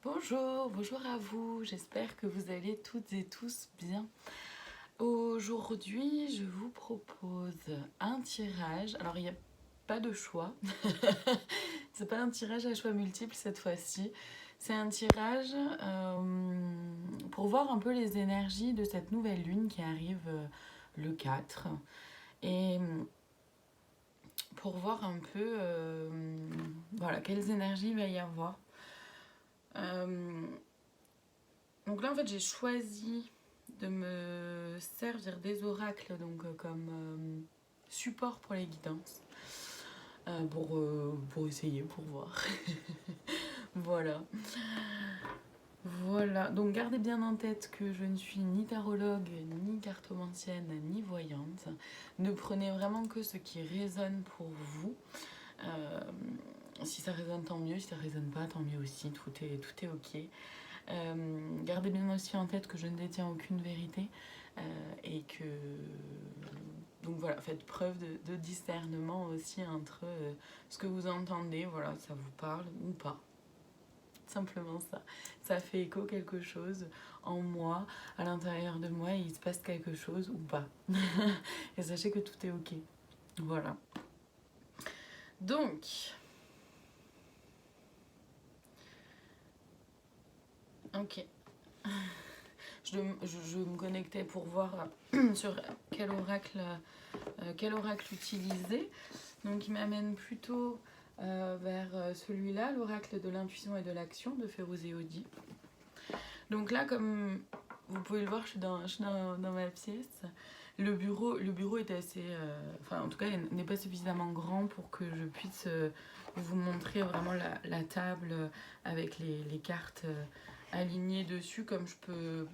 Bonjour, bonjour à vous, j'espère que vous allez toutes et tous bien. Aujourd'hui, je vous propose un tirage. Alors, il n'y a pas de choix. C'est pas un tirage à choix multiples cette fois-ci. C'est un tirage pour voir un peu les énergies de cette nouvelle lune qui arrive le 4. Et pour voir un peu voilà, quelles énergies il va y avoir. Donc là, en fait, j'ai choisi de me servir des oracles donc, comme support pour les guidances. Pour essayer, pour voir. Voilà. Voilà. Donc gardez bien en tête que je ne suis ni tarologue, ni cartomancienne, ni voyante. Ne prenez vraiment que ce qui résonne pour vous. Euh, Si ça résonne, tant mieux. Si ça résonne pas, tant mieux aussi. Tout est ok. Gardez bien aussi en tête que je ne détiens aucune vérité et que donc voilà, faites preuve de discernement aussi entre ce que vous entendez, voilà, ça vous parle ou pas. Simplement ça. Ça fait écho quelque chose en moi, à l'intérieur de moi, et il se passe quelque chose ou pas. Et sachez que tout est ok. Voilà. Donc, ok. Je me connectais pour voir sur quel oracle utiliser. Donc il m'amène plutôt vers celui-là, l'oracle de l'intuition et de l'action de Férouz Audi. Donc là, comme vous pouvez le voir, je suis dans ma pièce. Le bureau est assez... enfin, en tout cas, il n'est pas suffisamment grand pour que je puisse vous montrer vraiment la table avec les cartes alignées dessus comme je peux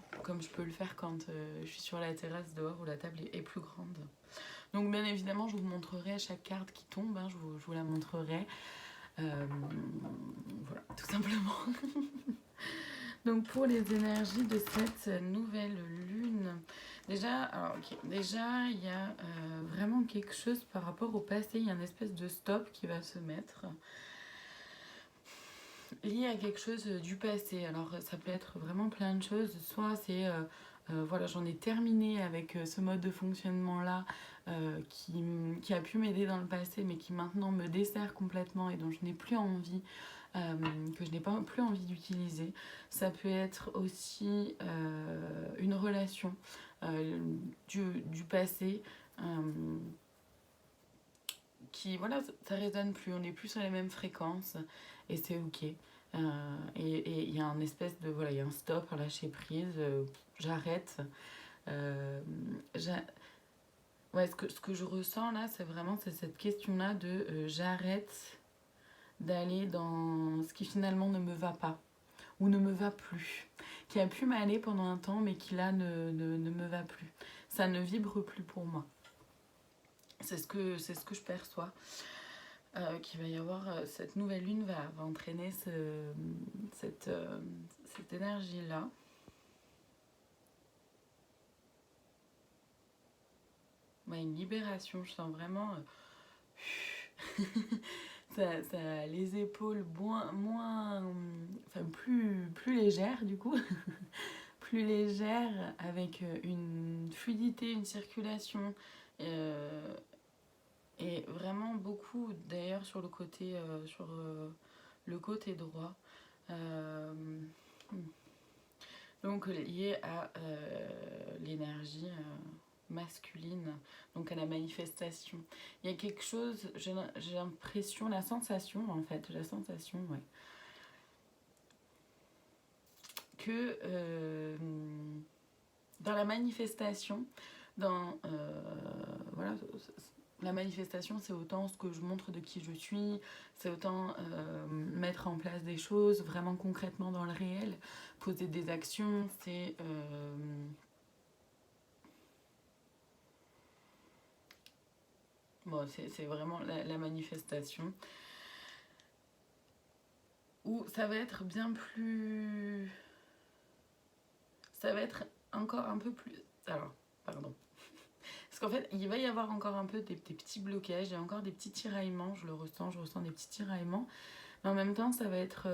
le faire quand je suis sur la terrasse dehors où la table est plus grande. Donc bien évidemment, je vous montrerai chaque carte qui tombe, hein, je vous la montrerai. Voilà, tout simplement. Donc pour les énergies de cette nouvelle lune, déjà, il y a vraiment quelque chose par rapport au passé, il y a une espèce de stop qui va se mettre lié à quelque chose du passé. Alors ça peut être vraiment plein de choses, soit c'est voilà, j'en ai terminé avec ce mode de fonctionnement là qui a pu m'aider dans le passé mais qui maintenant me dessert complètement et dont je n'ai plus envie que je n'ai pas plus envie d'utiliser. Ça peut être aussi une relation du passé qui, voilà, ça résonne plus, on n'est plus sur les mêmes fréquences et c'est ok. Et il y a un espèce de, voilà, il y a un stop, un lâcher prise, j'arrête. Euh, j'a- ouais, ce que je ressens là, c'est cette question-là de j'arrête d'aller dans ce qui finalement ne me va pas ou ne me va plus, qui a pu m'aller pendant un temps mais qui là ne me va plus. Ça ne vibre plus pour moi. C'est ce que je perçois. Qu'il va y avoir, cette nouvelle lune va entraîner cette, cette énergie-là. Ouais, une libération, je sens vraiment ça, les épaules enfin plus légères du coup, plus légères avec une fluidité, une circulation et vraiment beaucoup d'ailleurs sur le côté droit. Euh, donc lié à l'énergie masculine, donc à la manifestation. Il y a quelque chose, j'ai l'impression, la sensation, ouais, que dans la manifestation, voilà, la manifestation, c'est autant ce que je montre de qui je suis, c'est autant mettre en place des choses vraiment concrètement dans le réel, poser des actions, c'est vraiment la manifestation. Où ça va être bien plus... Ça va être encore un peu plus... Alors, pardon. Parce qu'en fait, il va y avoir encore un peu des petits blocages, il y a encore des petits tiraillements, je ressens des petits tiraillements. Mais en même temps, ça va être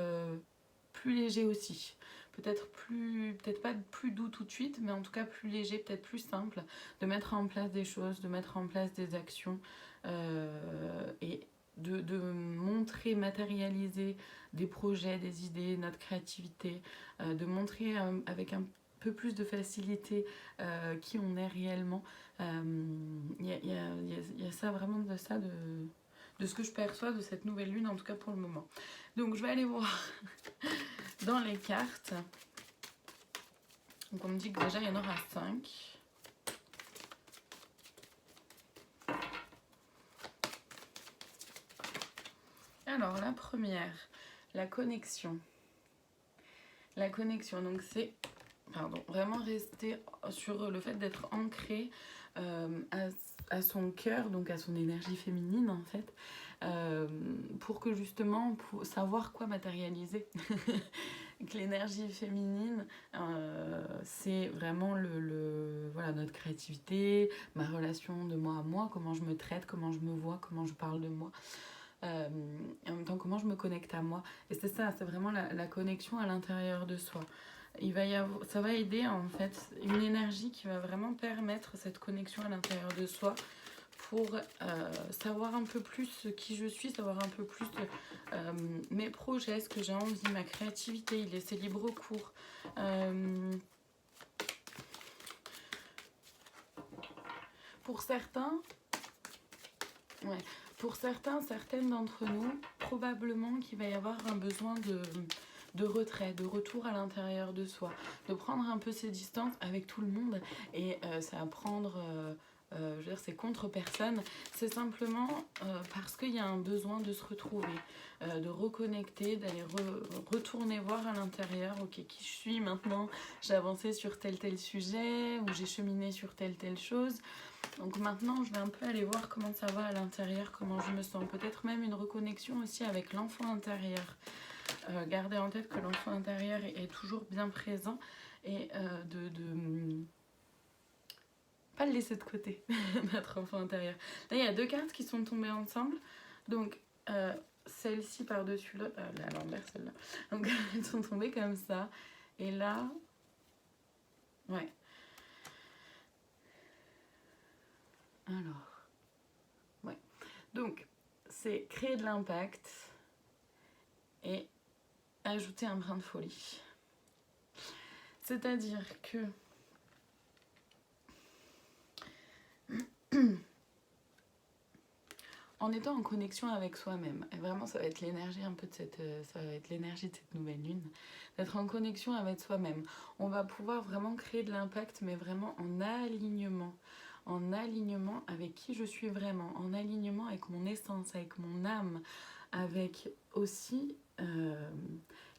plus léger aussi. Peut-être pas plus doux tout de suite, mais en tout cas plus léger, peut-être plus simple, de mettre en place des choses, de mettre en place des actions et de montrer, matérialiser des projets, des idées, notre créativité, de montrer avec un peu plus de facilité qui on est réellement. Y a ça vraiment de ce que je perçois de cette nouvelle lune, en tout cas pour le moment. Donc je vais aller voir dans les cartes. Donc on me dit que déjà il y en aura 5. Alors la première, la connexion. La connexion, donc c'est vraiment rester sur le fait d'être ancré à son cœur, donc à son énergie féminine en fait, pour que justement, pour savoir quoi matérialiser. Que l'énergie féminine, c'est vraiment voilà, notre créativité, ma relation de moi à moi, comment je me traite, comment je me vois, comment je parle de moi. Et en même temps, comment je me connecte à moi. Et c'est ça, c'est vraiment la connexion à l'intérieur de soi. Ça va aider en fait une énergie qui va vraiment permettre cette connexion à l'intérieur de soi pour savoir un peu plus qui je suis, savoir un peu plus mes projets, ce que j'ai envie, ma créativité, y laisser libre cours. Pour certains, certaines d'entre nous, probablement qu'il va y avoir un besoin de retrait, de retour à l'intérieur de soi, de prendre un peu ses distances avec tout le monde. Et ça va prendre, je veux dire, c'est contre personne, c'est simplement parce qu'il y a un besoin de se retrouver, de reconnecter, d'aller retourner voir à l'intérieur, ok, qui je suis maintenant, j'ai avancé sur tel sujet, ou j'ai cheminé sur telle chose. Donc maintenant, je vais un peu aller voir comment ça va à l'intérieur, comment je me sens. Peut-être même une reconnexion aussi avec l'enfant intérieur. Garder en tête que l'enfant intérieur est toujours bien présent et pas le laisser de côté, notre enfant intérieur. Là, il y a 2 cartes qui sont tombées ensemble. Donc, celle-ci par-dessus l'autre, à l'envers celle-là. Donc, elles sont tombées comme ça. Et là, ouais. Alors, ouais. Donc, c'est créer de l'impact et ajouter un brin de folie. C'est-à-dire que en étant en connexion avec soi-même, et vraiment ça va être l'énergie un peu de cette nouvelle lune, d'être en connexion avec soi-même, on va pouvoir vraiment créer de l'impact, mais vraiment en alignement avec qui je suis vraiment, en alignement avec mon essence, avec mon âme, avec aussi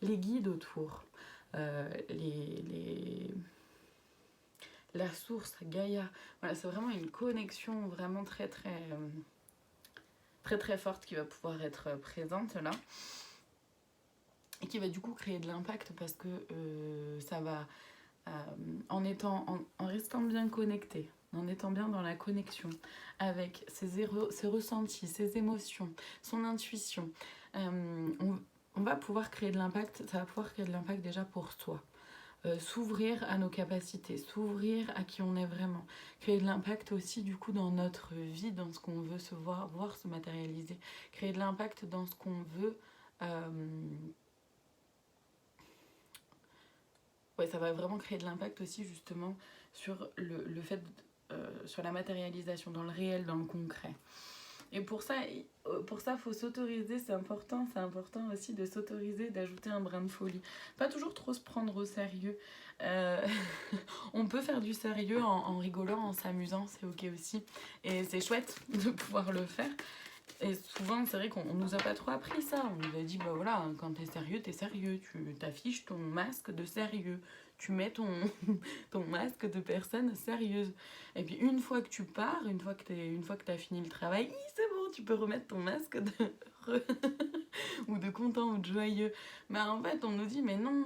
les guides autour, la source, Gaïa. Voilà, c'est vraiment une connexion vraiment très forte qui va pouvoir être présente là et qui va du coup créer de l'impact parce que ça va en restant bien connecté, en étant bien dans la connexion avec ses ressentis, ses émotions, son intuition, on va pouvoir créer de l'impact. Ça va pouvoir créer de l'impact déjà pour soi. S'ouvrir à nos capacités, s'ouvrir à qui on est vraiment, créer de l'impact aussi du coup dans notre vie, dans ce qu'on veut se voir se matérialiser, créer de l'impact dans ce qu'on veut. Ouais, ça va vraiment créer de l'impact aussi justement sur le fait, sur la matérialisation, dans le réel, dans le concret. Et pour ça, faut s'autoriser, c'est important aussi de s'autoriser, d'ajouter un brin de folie. Pas toujours trop se prendre au sérieux. On peut faire du sérieux en rigolant, en s'amusant, c'est ok aussi. Et c'est chouette de pouvoir le faire. Et souvent, c'est vrai qu'on nous a pas trop appris ça. On nous a dit, bah voilà, quand t'es sérieux, tu t'affiches ton masque de sérieux. Tu mets ton masque de personne sérieuse. Et puis une fois que tu pars, une fois que t'as fini le travail, c'est bon, tu peux remettre ton masque de ou de content ou de joyeux. Mais en fait, on nous dit, mais non,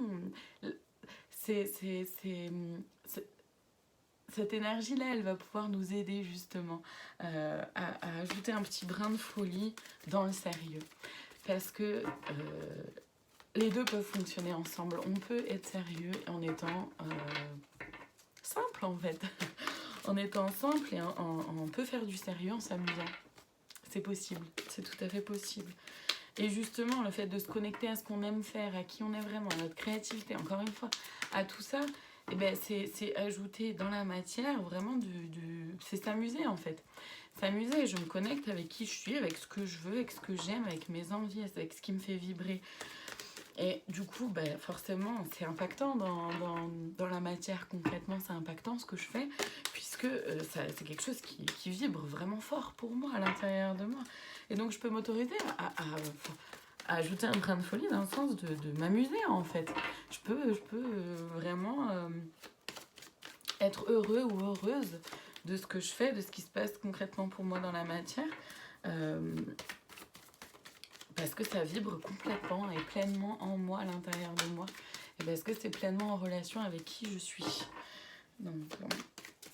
cette énergie-là, elle va pouvoir nous aider justement à ajouter un petit brin de folie dans le sérieux. Parce que les deux peuvent fonctionner ensemble. On peut être sérieux en étant simple en fait. En étant simple et on peut faire du sérieux en s'amusant. C'est possible, c'est tout à fait possible. Et justement, le fait de se connecter à ce qu'on aime faire, à qui on est vraiment, à notre créativité, encore une fois, à tout ça, eh ben c'est ajouter dans la matière vraiment c'est s'amuser en fait. S'amuser, je me connecte avec qui je suis, avec ce que je veux, avec ce que j'aime, avec mes envies, avec ce qui me fait vibrer. Et du coup, ben, forcément, c'est impactant dans la matière. Concrètement, c'est impactant ce que je fais, puisque c'est quelque chose qui vibre vraiment fort pour moi, à l'intérieur de moi. Et donc, je peux m'autoriser à ajouter un brin de folie dans le sens de m'amuser, en fait. Je peux vraiment être heureux ou heureuse de ce que je fais, de ce qui se passe concrètement pour moi dans la matière. Parce que ça vibre complètement et pleinement en moi, à l'intérieur de moi. Et parce que c'est pleinement en relation avec qui je suis. Donc,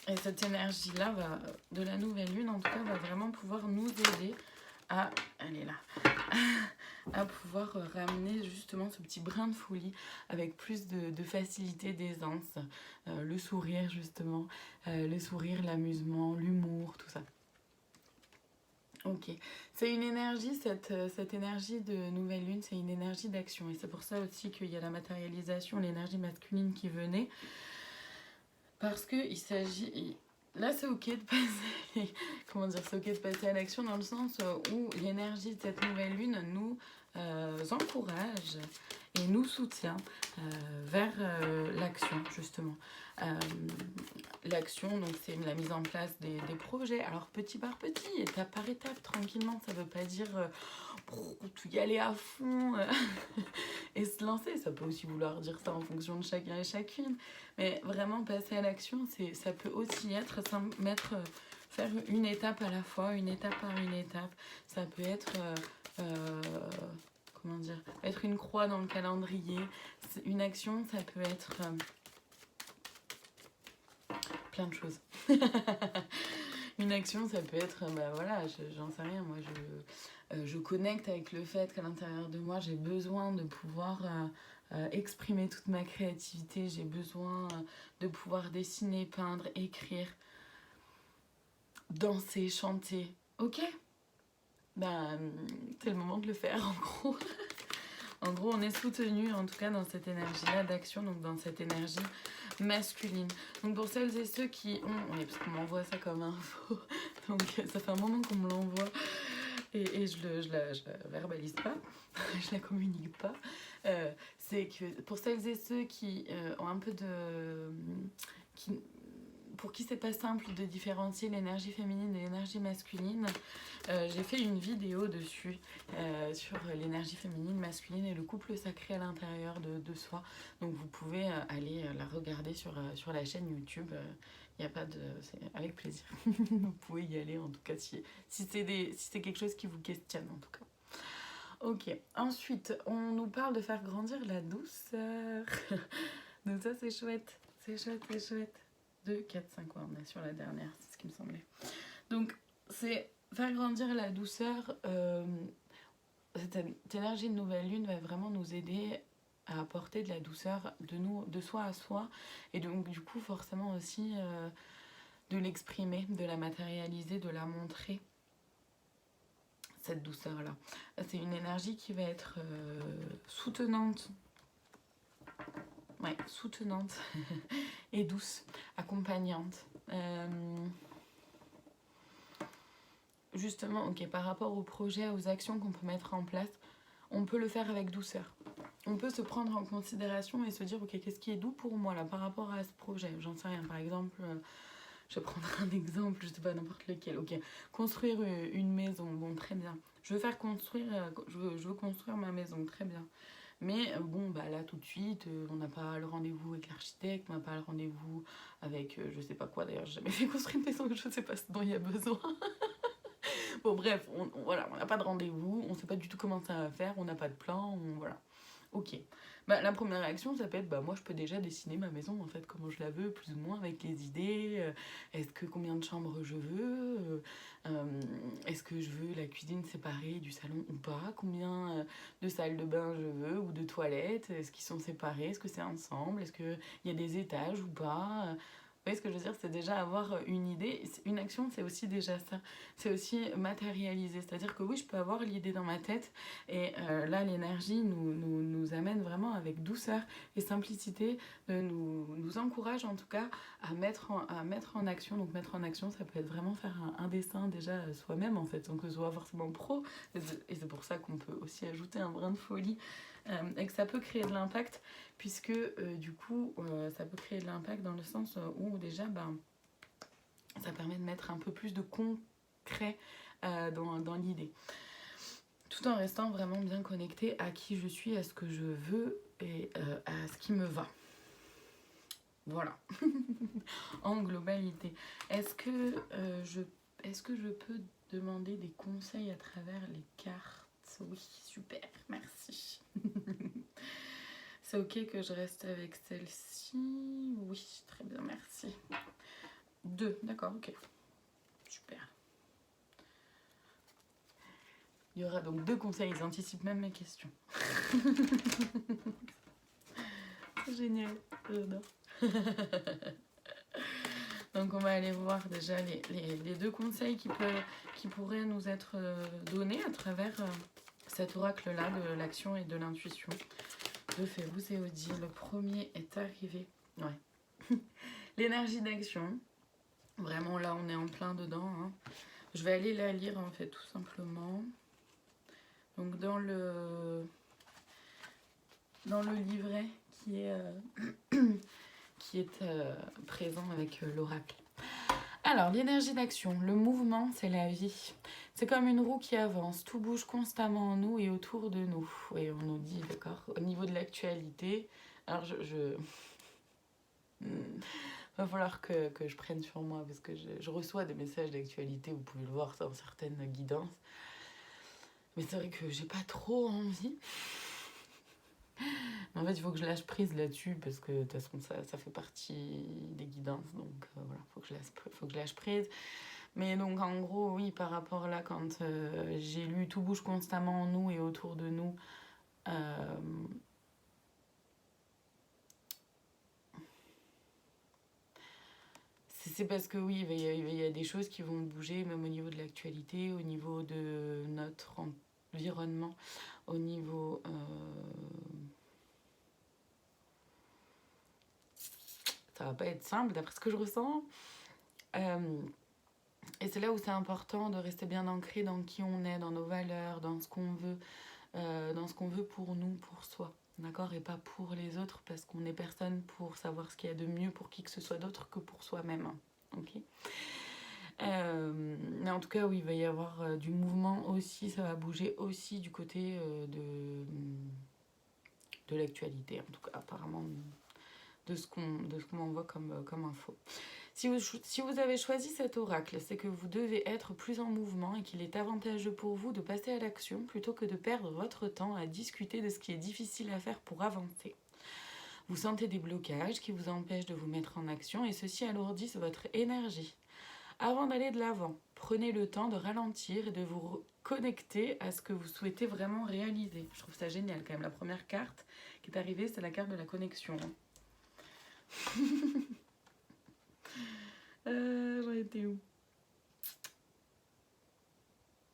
et cette énergie-là, de la nouvelle lune, en tout cas, va vraiment pouvoir nous aider à... Elle est là. À pouvoir ramener justement ce petit brin de folie avec plus de facilité, d'aisance. Le sourire, justement. Le sourire, l'amusement, l'humour, tout ça. Ok, c'est une énergie, cette énergie de nouvelle lune, c'est une énergie d'action. Et c'est pour ça aussi qu'il y a la matérialisation, l'énergie masculine qui venait. Parce qu'il s'agit... Là, c'est ok de passer... Comment dire, c'est ok de passer à l'action dans le sens où l'énergie de cette nouvelle lune nous encourage et nous soutient vers l'action, justement. L'action, donc c'est la mise en place des projets. Alors petit par petit, étape par étape, tranquillement. Ça veut pas dire tout y aller à fond et se lancer. Ça peut aussi vouloir dire ça en fonction de chacun et chacune. Mais vraiment passer à l'action, ça peut aussi être faire une étape à la fois, une étape par une étape. Ça peut être comment dire, être une croix dans le calendrier. Une action, ça peut être plein de choses. Une action, ça peut être, bah voilà, j'en sais rien, moi je connecte avec le fait qu'à l'intérieur de moi, j'ai besoin de pouvoir exprimer toute ma créativité, j'ai besoin de pouvoir dessiner, peindre, écrire, danser, chanter. Ok, ben c'est le moment de le faire en gros. En gros, on est soutenu en tout cas dans cette énergie-là d'action, donc dans cette énergie masculine. Donc pour celles et ceux qui ont... Oui, parce qu'on m'envoie ça comme info, donc ça fait un moment qu'on me l'envoie et je la verbalise pas, je la communique pas. C'est que pour celles et ceux qui ont un peu de... pour qui c'est pas simple de différencier l'énergie féminine et l'énergie masculine, j'ai fait une vidéo dessus sur l'énergie féminine, masculine et le couple sacré à l'intérieur de soi. Donc vous pouvez aller la regarder sur la chaîne YouTube. Il n'y a pas de... C'est avec plaisir. Vous pouvez y aller en tout cas si c'est quelque chose qui vous questionne en tout cas. Ok, ensuite on nous parle de faire grandir la douceur. Donc ça c'est chouette, c'est chouette, c'est chouette. 2, 4, 5, ouais, on est sur la dernière, c'est ce qui me semblait. Donc, c'est faire grandir la douceur. Cette énergie de nouvelle lune va vraiment nous aider à apporter de la douceur de soi à soi. Et donc, du coup, forcément aussi de l'exprimer, de la matérialiser, de la montrer, cette douceur-là. C'est une énergie qui va être soutenante. Ouais, soutenante et douce, accompagnante. Justement, ok, par rapport aux projets, aux actions qu'on peut mettre en place, on peut le faire avec douceur. On peut se prendre en considération et se dire, ok, qu'est-ce qui est doux pour moi là par rapport à ce projet? J'en sais rien, par exemple, je vais prendre un exemple, je sais pas, n'importe lequel. Ok, construire une maison, bon, très bien. Je veux construire ma maison, très bien. Mais bon, bah là tout de suite, on n'a pas le rendez-vous avec l'architecte, on n'a pas le rendez-vous avec je sais pas quoi. D'ailleurs, j'ai jamais fait construire une maison, je sais pas ce dont il y a besoin. Bon, bref, voilà, on n'a pas de rendez-vous, on sait pas du tout comment ça va faire, on n'a pas de plan, voilà. Ok. Bah, la première réaction, ça peut être, bah, moi, je peux déjà dessiner ma maison, en fait, comment je la veux, plus ou moins, avec les idées. Est-ce que combien de chambres je veux est-ce que je veux la cuisine séparée du salon ou pas? Combien de salles de bain je veux ou de toilettes? Est-ce qu'ils sont séparés? Est-ce que c'est ensemble? Est-ce qu'il y a des étages ou pas? Vous voyez ce que je veux dire? C'est déjà avoir une idée. Une action, c'est aussi déjà ça. C'est aussi matérialiser. C'est-à-dire que oui, je peux avoir l'idée dans ma tête. Et là, l'énergie nous amène vraiment avec douceur et simplicité, nous encourage en tout cas à mettre en action. Donc mettre en action, ça peut être vraiment faire un dessin déjà soi-même en fait, sans que ce soit forcément pro. Et c'est pour ça qu'on peut aussi ajouter un brin de folie et que ça peut créer de l'impact, puisque du coup, ça peut créer de l'impact dans le sens où déjà, ça permet de mettre un peu plus de concret dans l'idée. Tout en restant vraiment bien connecté à qui je suis, à ce que je veux et à ce qui me va. Voilà. En globalité. Est-ce que je peux demander des conseils à travers les cartes? Oui, super, merci. C'est ok que je reste avec celle-ci? Oui, très bien, merci. 2, d'accord, ok. Super. Il y aura donc 2 conseils, ils anticipent même mes questions. Génial, j'adore. Donc on va aller voir déjà les 2 conseils qui pourraient nous être donnés à travers cet oracle-là de l'action et de l'intuition de Férouz et Odile. Le premier est arrivé. Ouais. L'énergie d'action. Vraiment là on est en plein dedans. Hein. Je vais aller la lire en fait tout simplement. Donc dans le livret qui est présent avec l'oracle. Alors, l'énergie d'action, le mouvement, c'est la vie. C'est comme une roue qui avance, tout bouge constamment en nous et autour de nous. Et on nous dit, d'accord, au niveau de l'actualité, alors va falloir que je prenne sur moi parce que je reçois des messages d'actualité, vous pouvez le voir dans certaines guidances. Mais c'est vrai que j'ai pas trop envie. En fait, il faut que je lâche prise là-dessus parce que de toute façon, ça fait partie des guidances. Donc voilà, faut que je lâche prise. Mais donc en gros, oui, par rapport là, quand j'ai lu Tout bouge constamment en nous et autour de nous, c'est parce que oui, il y a des choses qui vont bouger, même au niveau de l'actualité, au niveau de notre environnement, au niveau... ça va pas être simple d'après ce que je ressens. Et c'est là où c'est important de rester bien ancré dans qui on est, dans nos valeurs, dans ce qu'on veut pour nous, pour soi. D'accord? Et pas pour les autres, parce qu'on n'est personne pour savoir ce qu'il y a de mieux pour qui que ce soit d'autre que pour soi-même. Ok? Mais en tout cas, oui, il va y avoir du mouvement aussi, ça va bouger aussi du côté de l'actualité, en tout cas, apparemment, de ce qu'on m'envoie comme info. Si vous avez choisi cet oracle, c'est que vous devez être plus en mouvement et qu'il est avantageux pour vous de passer à l'action plutôt que de perdre votre temps à discuter de ce qui est difficile à faire pour avancer. Vous sentez des blocages qui vous empêchent de vous mettre en action et ceux-ci alourdissent votre énergie. Avant d'aller de l'avant, prenez le temps de ralentir et de vous connecter à ce que vous souhaitez vraiment réaliser. Je trouve ça génial quand même. La première carte qui est arrivée, c'est la carte de la connexion. J'en étais où?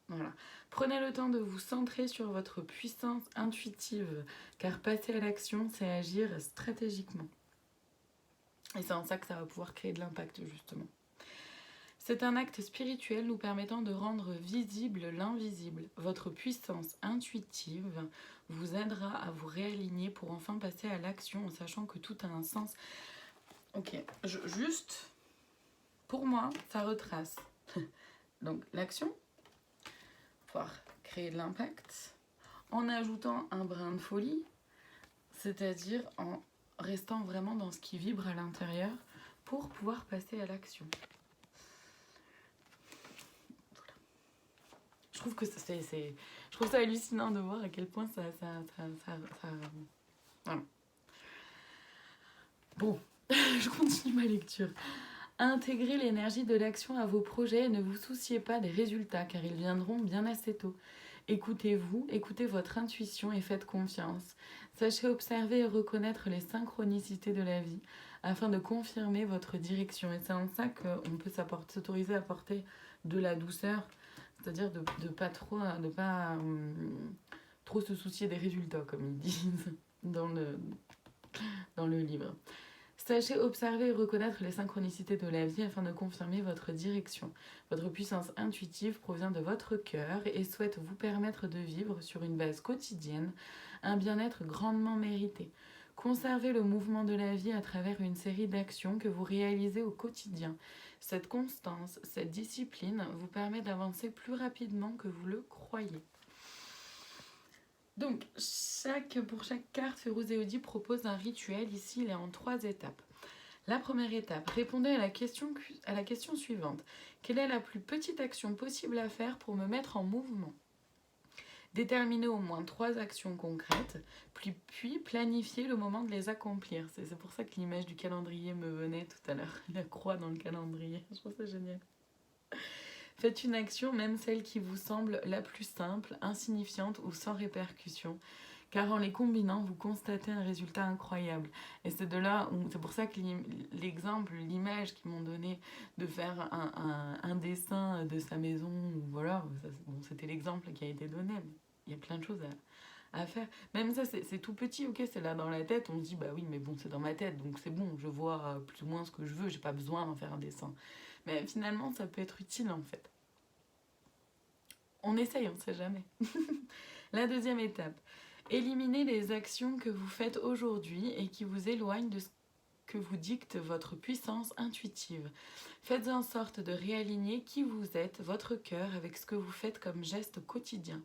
Voilà. Prenez le temps de vous centrer sur votre puissance intuitive, car passer à l'action, c'est agir stratégiquement. Et c'est en ça que ça va pouvoir créer de l'impact, justement. C'est un acte spirituel nous permettant de rendre visible l'invisible. Votre puissance intuitive vous aidera à vous réaligner pour enfin passer à l'action en sachant que tout a un sens. Ok, juste, pour moi, ça retrace. Donc, l'action, pouvoir créer de l'impact, en ajoutant un brin de folie, c'est-à-dire en restant vraiment dans ce qui vibre à l'intérieur pour pouvoir passer à l'action. trouve que je trouve ça hallucinant de voir à quel point voilà. Bon, je continue ma lecture. Intégrez l'énergie de l'action à vos projets et ne vous souciez pas des résultats car ils viendront bien assez tôt. Écoutez-vous, écoutez votre intuition et faites confiance. Sachez observer et reconnaître les synchronicités de la vie afin de confirmer votre direction. Et c'est en ça qu'on peut s'autoriser à apporter de la douceur, c'est-à-dire de pas trop se soucier des résultats, comme ils disent dans le livre. Sachez observer et reconnaître les synchronicités de la vie afin de confirmer votre direction. Votre puissance intuitive provient de votre cœur et souhaite vous permettre de vivre sur une base quotidienne un bien-être grandement mérité. Conservez le mouvement de la vie à travers une série d'actions que vous réalisez au quotidien. Cette constance, cette discipline vous permet d'avancer plus rapidement que vous le croyez. Donc, pour chaque carte, Férouz Eoudi propose un rituel. Ici, il est en 3 étapes. La première étape, répondez à la question suivante. Quelle est la plus petite action possible à faire pour me mettre en mouvement ? Déterminez au moins 3 actions concrètes, puis planifiez le moment de les accomplir. C'est pour ça que l'image du calendrier me venait tout à l'heure. La croix dans le calendrier, je trouve ça génial. Faites une action, même celle qui vous semble la plus simple, insignifiante ou sans répercussion, car en les combinant, vous constatez un résultat incroyable. Et c'est pour ça que l'image qu'ils m'ont donné de faire un dessin de sa maison, voilà, c'était l'exemple qui a été donné. Mais il y a plein de choses à faire. Même ça, c'est tout petit, ok, c'est là dans la tête, on se dit, bah oui, mais bon, c'est dans ma tête, donc c'est bon, je vois plus ou moins ce que je veux, j'ai pas besoin d'en faire un dessin. Mais finalement, ça peut être utile, en fait. On essaye, on ne sait jamais. La deuxième étape. Éliminez les actions que vous faites aujourd'hui et qui vous éloignent de ce que vous dicte votre puissance intuitive. Faites en sorte de réaligner qui vous êtes, votre cœur, avec ce que vous faites comme geste quotidien.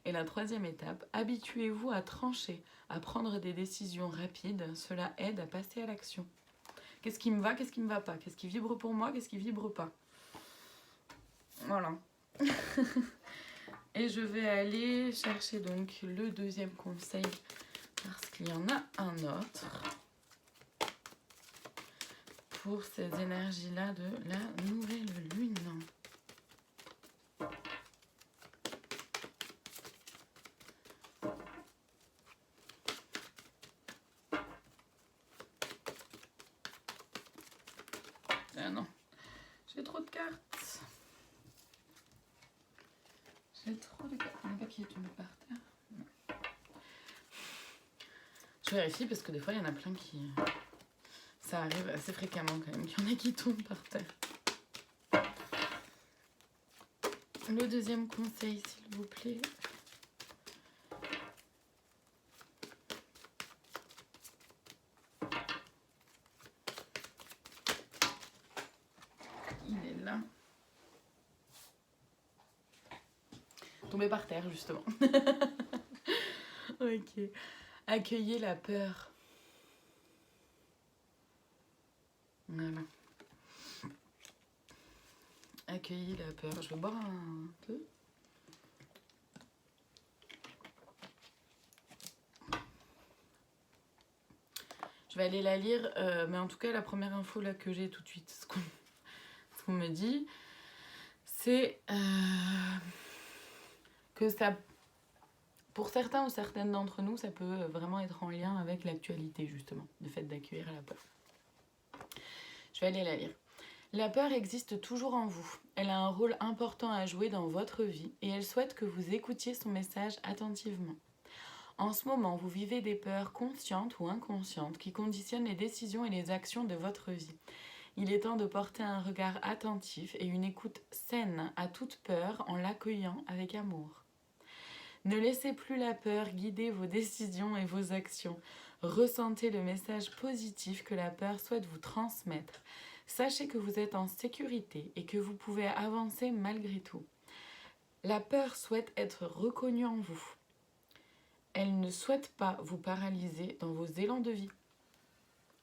Et la troisième étape, habituez-vous à trancher, à prendre des décisions rapides. Cela aide à passer à l'action. Qu'est-ce qui me va, qu'est-ce qui ne me va pas ? Qu'est-ce qui vibre pour moi, qu'est-ce qui ne vibre pas ? Voilà. Et je vais aller chercher donc le deuxième conseil parce qu'il y en a un autre pour ces énergies-là de la nouvelle lune. Ah non, j'ai trop de cartes. J'ai trop de cartes. Un papier est tombé par terre. Non. Je vérifie parce que des fois il y en a plein qui... Ça arrive assez fréquemment quand même qu'il y en a qui tombent par terre. Le deuxième conseil, s'il vous plaît. Il est là. Tombé par terre, justement. Ok. Accueillez la peur. Voilà. Accueillez la peur. Je vais boire un peu. Je vais aller la lire, mais en tout cas, la première info là que j'ai tout de suite, ce qu'on me dit, c'est que ça, pour certains ou certaines d'entre nous, ça peut vraiment être en lien avec l'actualité, justement, le fait d'accueillir la peur. Je vais aller la lire. La peur existe toujours en vous. Elle a un rôle important à jouer dans votre vie et elle souhaite que vous écoutiez son message attentivement. En ce moment, vous vivez des peurs conscientes ou inconscientes qui conditionnent les décisions et les actions de votre vie. Il est temps de porter un regard attentif et une écoute saine à toute peur en l'accueillant avec amour. Ne laissez plus la peur guider vos décisions et vos actions. Ressentez le message positif que la peur souhaite vous transmettre. Sachez que vous êtes en sécurité et que vous pouvez avancer malgré tout. La peur souhaite être reconnue en vous. Elle ne souhaite pas vous paralyser dans vos élans de vie.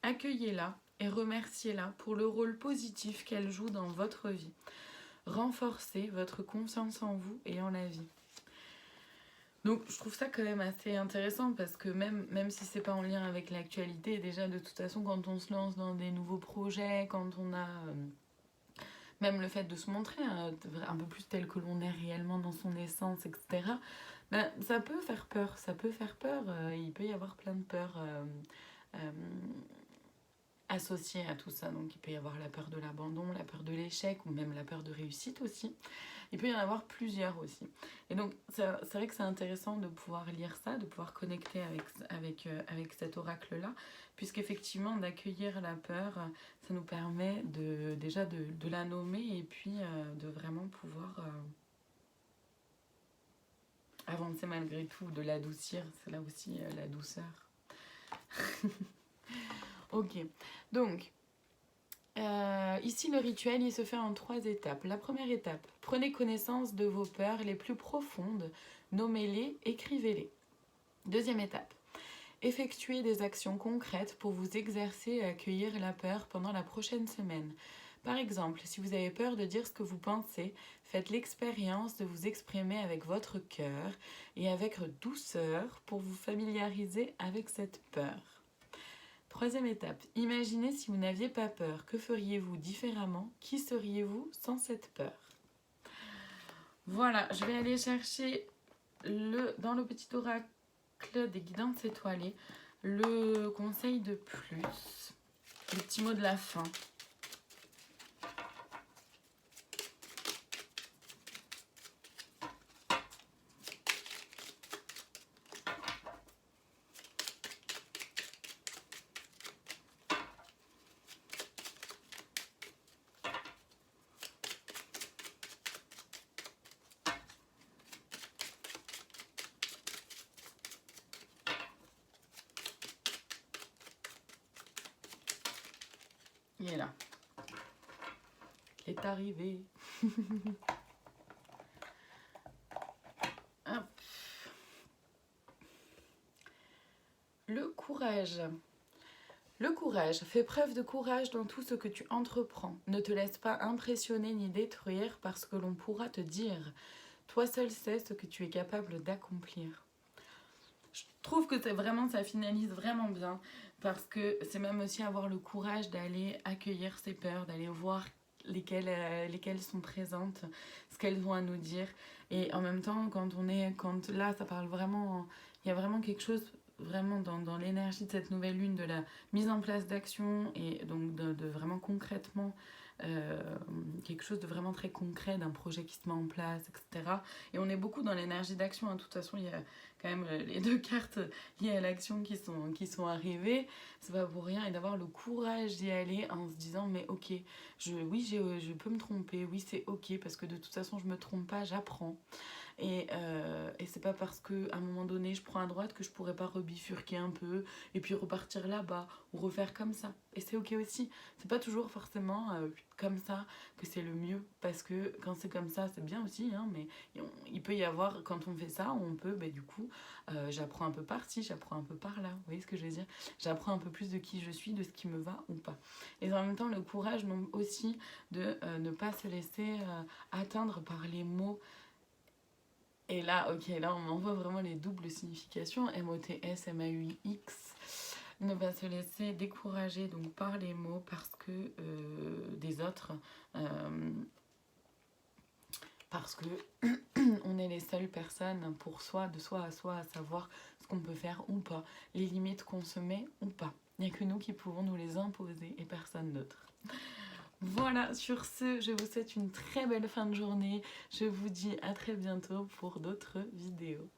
Accueillez-la et remerciez-la pour le rôle positif qu'elle joue dans votre vie. renforcer votre confiance en vous et en la vie. Donc je trouve ça quand même assez intéressant parce que même si c'est pas en lien avec l'actualité, déjà de toute façon quand on se lance dans des nouveaux projets, quand on a même le fait de se montrer un peu plus tel que l'on est réellement dans son essence, etc., ben, ça peut faire peur, il peut y avoir plein de peurs euh, associées à tout ça. Donc il peut y avoir la peur de l'abandon, la peur de l'échec ou même la peur de réussite aussi. Il peut y en avoir plusieurs aussi. Et donc c'est vrai que c'est intéressant de pouvoir lire ça, de pouvoir connecter avec cet oracle-là, puisqu'effectivement d'accueillir la peur, ça nous permet déjà de la nommer et puis de vraiment pouvoir avancer malgré tout, de l'adoucir. C'est là aussi la douceur. Ok, donc ici le rituel il se fait en 3 étapes. La première étape, prenez connaissance de vos peurs les plus profondes, nommez-les, écrivez-les. Deuxième étape, effectuez des actions concrètes pour vous exercer à accueillir la peur pendant la prochaine semaine. Par exemple, si vous avez peur de dire ce que vous pensez, faites l'expérience de vous exprimer avec votre cœur et avec douceur pour vous familiariser avec cette peur. Troisième étape, imaginez si vous n'aviez pas peur. Que feriez-vous différemment? Qui seriez-vous sans cette peur? Voilà, je vais aller chercher dans le petit oracle des guidances étoilées le conseil de plus, le petit mot de la fin. Il est là. Il est arrivé. Hop. Le courage. Le courage. Fais preuve de courage dans tout ce que tu entreprends. Ne te laisse pas impressionner ni détruire par ce que l'on pourra te dire. Toi seul sais ce que tu es capable d'accomplir. Je trouve que ça finalise vraiment bien parce que c'est même aussi avoir le courage d'aller accueillir ses peurs, d'aller voir lesquelles sont présentes, ce qu'elles ont à nous dire. Et en même temps, quand là, ça parle vraiment, il y a vraiment quelque chose vraiment dans l'énergie de cette nouvelle lune, de la mise en place d'actions et donc de vraiment concrètement quelque chose de vraiment très concret d'un projet qui se met en place, etc. Et on est beaucoup dans l'énergie d'action, hein. De toute façon, il y a quand même les 2 cartes liées à l'action qui sont arrivées. C'est pas pour rien. Et d'avoir le courage d'y aller en se disant, mais ok, je peux me tromper, oui, c'est ok, parce que de toute façon, je me trompe pas, j'apprends. Et c'est pas parce qu'à un moment donné je prends à droite que je pourrais pas rebifurquer un peu et puis repartir là-bas ou refaire comme ça. Et c'est ok aussi. C'est pas toujours forcément comme ça que c'est le mieux, parce que quand c'est comme ça c'est bien aussi, hein, mais il peut y avoir, quand on fait ça, on peut du coup j'apprends un peu par-ci, j'apprends un peu par-là. Vous voyez ce que je veux dire? J'apprends un peu plus de qui je suis, de ce qui me va ou pas. Et en même temps le courage aussi de ne pas se laisser atteindre par les mots. Et là, ok, là on m'envoie vraiment les doubles significations, M-O-T-S, M-A-U-X. Ne pas se laisser décourager donc par les mots parce que des autres, parce que on est les seules personnes pour soi, de soi à soi, à savoir ce qu'on peut faire ou pas, les limites qu'on se met ou pas. Il n'y a que nous qui pouvons nous les imposer et personne d'autre. Voilà, sur ce, je vous souhaite une très belle fin de journée. Je vous dis à très bientôt pour d'autres vidéos.